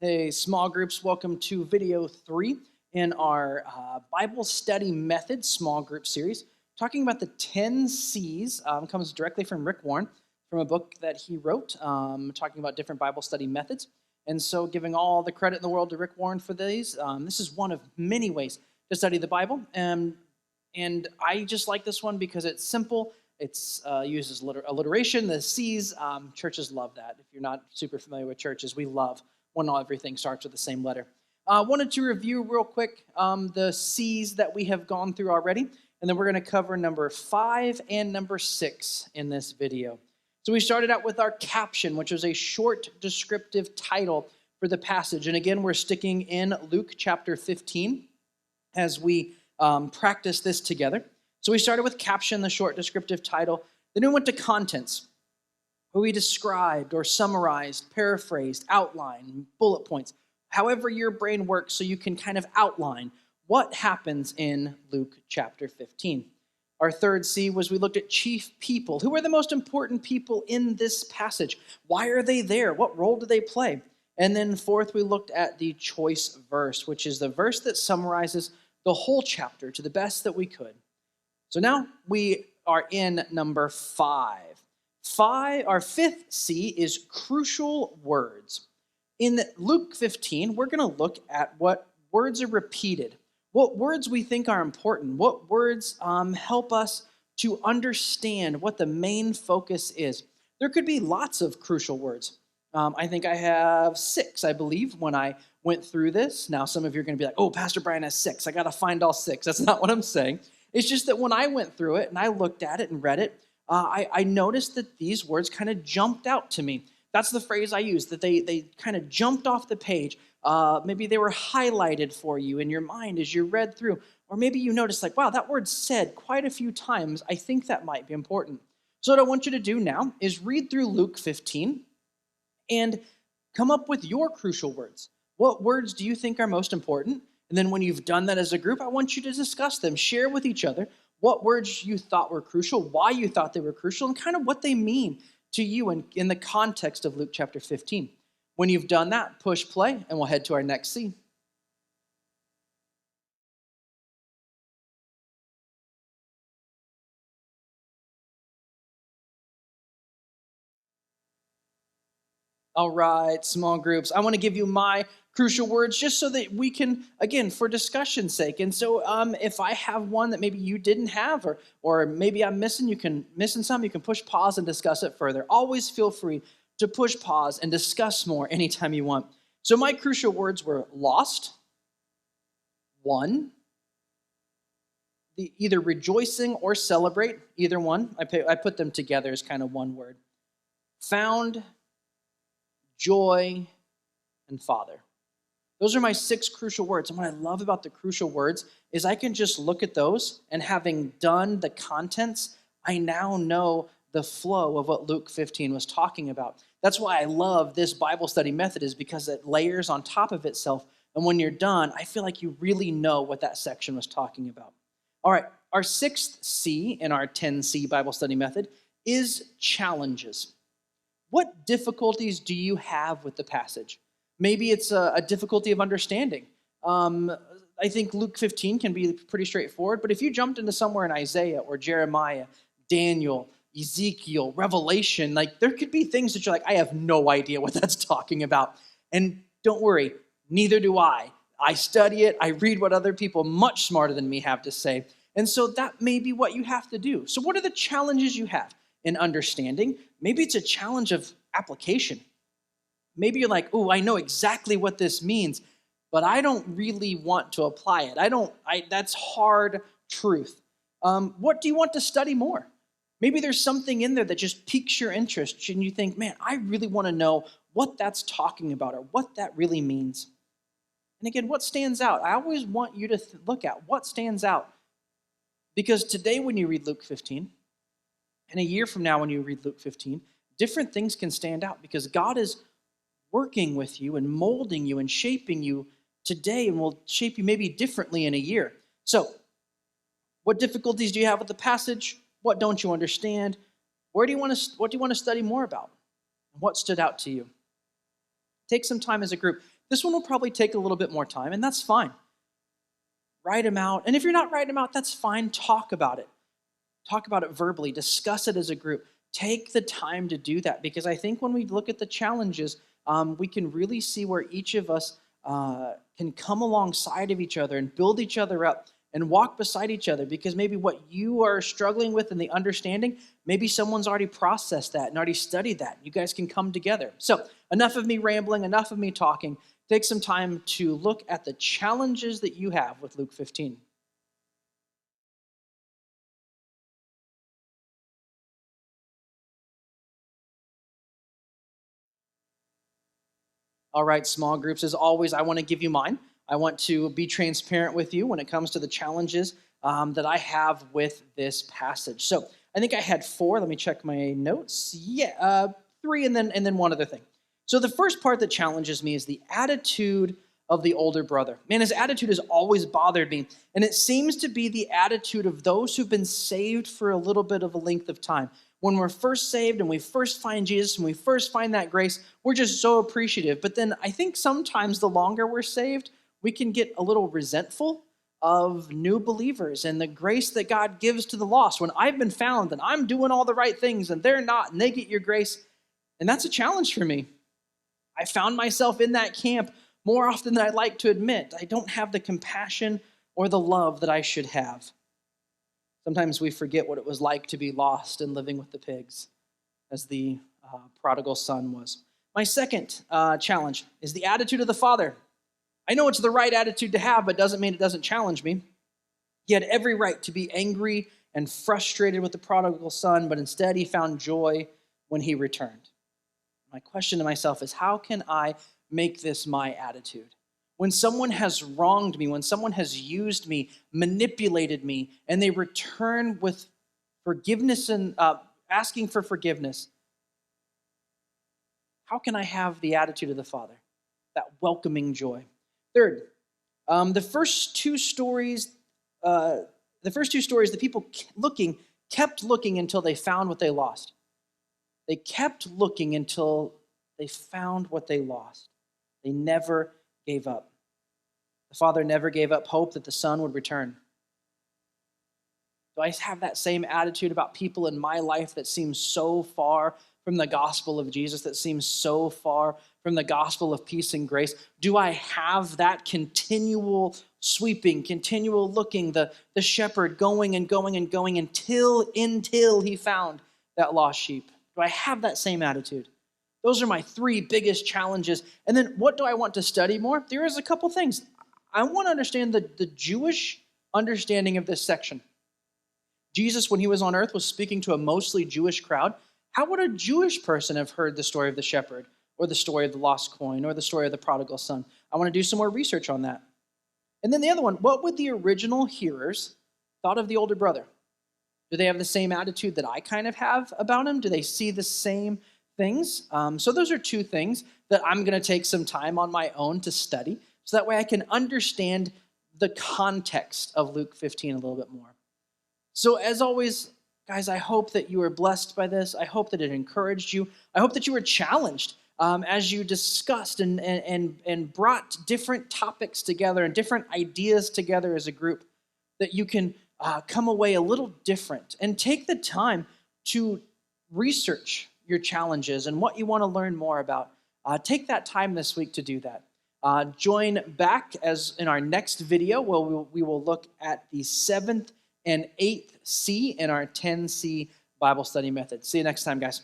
Hey, small groups, welcome to video 3 in our Bible study method small group series. Talking about the 10 C's, comes directly from Rick Warren, from a book that he wrote, talking about different Bible study methods. And so giving all the credit in the world to Rick Warren for these. This is one of many ways to study the Bible. And I just like this one because it's simple. It's uses alliteration, the C's. Churches love that. If you're not super familiar with churches, we love when everything starts with the same letter. Wanted to review real quick the C's that we have gone through already, and then we're going to cover number 5 and number 6 in this video. So we started out with our caption, which was a short descriptive title for the passage. And again, we're sticking in Luke chapter 15 as we practice this together. So we started with caption, the short descriptive title. Then we went to contents, where we described or summarized, paraphrased, outlined, bullet points, however your brain works, so you can kind of outline what happens in Luke chapter 15. Our third C was we looked at chief people. Who are the most important people in this passage? Why are they there? What role do they play? And then fourth, we looked at the choice verse, which is the verse that summarizes the whole chapter to the best that we could. So now we are in number 5. Our fifth C is crucial words. In Luke 15, we're going to look at what words are repeated, what words we think are important, what words help us to understand what the main focus is. There could be lots of crucial words. I think I have 6, I believe, when I went through this. Now, some of you are going to be like, oh, Pastor Brian has 6. I got to find all 6. That's not what I'm saying. It's just that when I went through it and I looked at it and read it, I noticed that these words kind of jumped out to me. That's the phrase I used, that they kind of jumped off the page. Maybe they were highlighted for you in your mind as you read through. Or maybe you noticed, like, wow, that word's said quite a few times. I think that might be important. So what I want you to do now is read through Luke 15 and come up with your crucial words. What words do you think are most important? And then when you've done that as a group, I want you to discuss them, share with each other what words you thought were crucial, why you thought they were crucial, and kind of what they mean to you in the context of Luke chapter 15. When you've done that, push play, and we'll head to our next C. All right, small groups. I want to give you my crucial words just so that we can, again, for discussion's sake. And so if I have one that maybe you didn't have or maybe I'm missing, you can push pause and discuss it further. Always feel free to push pause and discuss more anytime you want. So my crucial words were lost, won, either rejoicing or celebrate, either one. I put them together as kind of one word. Found, joy, and Father. Those are my 6 crucial words. And what I love about the crucial words is I can just look at those, and having done the contents, I now know the flow of what Luke 15 was talking about. That's why I love this Bible study method, is because it layers on top of itself. And when you're done, I feel like you really know what that section was talking about. All right, our 6th C in our 10C Bible study method is challenges. What difficulties do you have with the passage? Maybe it's a difficulty of understanding. I think Luke 15 can be pretty straightforward, but if you jumped into somewhere in Isaiah or Jeremiah, Daniel, Ezekiel, Revelation, like there could be things that you're like, I have no idea what that's talking about. And don't worry, neither do I. I study it, I read what other people much smarter than me have to say. And so that may be what you have to do. So what are the challenges you have in understanding? Maybe it's a challenge of application. Maybe you're like, oh, I know exactly what this means, but I don't really want to apply it. That's hard truth. What do you want to study more? Maybe there's something in there that just piques your interest and you think, man, I really want to know what that's talking about or what that really means. And again, what stands out? I always want you to look at what stands out. Because today when you read Luke 15, and a year from now when you read Luke 15, different things can stand out because God is working with you and molding you and shaping you today and will shape you maybe differently in a year. So, what difficulties do you have with the passage? What don't you understand? What do you want to study more about? What stood out to you? Take some time as a group. This one will probably take a little bit more time, and that's fine. Write them out. And if you're not writing them out, that's fine. Talk about it. Talk about it verbally. Discuss it as a group. Take the time to do that, because I think when we look at the challenges, we can really see where each of us can come alongside of each other and build each other up and walk beside each other, because maybe what you are struggling with in the understanding, maybe someone's already processed that and already studied that. You guys can come together. So enough of me rambling, enough of me talking. Take some time to look at the challenges that you have with Luke 15. All right, small groups, as always, I want to give you mine. I want to be transparent with you when it comes to the challenges that I have with this passage. So I think I had 4. Let me check my notes. Yeah, 3 and then one other thing. So the first part that challenges me is the attitude of the older brother. Man, his attitude has always bothered me, and it seems to be the attitude of those who've been saved for a little bit of a length of time. When we're first saved and we first find Jesus and we first find that grace, we're just so appreciative. But then I think sometimes the longer we're saved, we can get a little resentful of new believers and the grace that God gives to the lost. When I've been found and I'm doing all the right things and they're not, and they get your grace, and that's a challenge for me. I found myself in that camp more often than I'd like to admit. I don't have the compassion or the love that I should have. Sometimes we forget what it was like to be lost and living with the pigs, as the prodigal son was. My second challenge is the attitude of the father. I know it's the right attitude to have, but doesn't mean it doesn't challenge me. He had every right to be angry and frustrated with the prodigal son, but instead he found joy when he returned. My question to myself is, how can I make this my attitude? When someone has wronged me, when someone has used me, manipulated me, and they return with forgiveness and asking for forgiveness, how can I have the attitude of the Father, that welcoming joy? Third, the first two stories, the people kept looking until they found what they lost. They kept looking until they found what they lost. They never gave up. The Father never gave up hope that the Son would return. Do I have that same attitude about people in my life that seem so far from the gospel of Jesus, that seems so far from the gospel of peace and grace? Do I have that continual sweeping, continual looking, the shepherd going and going and going until he found that lost sheep? Do I have that same attitude? Those are my 3 biggest challenges. And then what do I want to study more? There is a couple things. I want to understand the Jewish understanding of this section. Jesus, when he was on earth, was speaking to a mostly Jewish crowd. How would a Jewish person have heard the story of the shepherd, or the story of the lost coin, or the story of the prodigal son? I want to do some more research on that. And then the other one, what would the original hearers thought of the older brother? Do they have the same attitude that I kind of have about him? Do they see the same things? So those are 2 things that I'm going to take some time on my own to study, so that way I can understand the context of Luke 15 a little bit more. So as always, guys, I hope that you were blessed by this. I hope that it encouraged you. I hope that you were challenged as you discussed and brought different topics together and different ideas together as a group, that you can come away a little different and take the time to research your challenges and what you want to learn more about. Take that time this week to do that. Join back as in our next video, where we will look at the 7th and 8th C in our 10C Bible study method. See you next time, guys.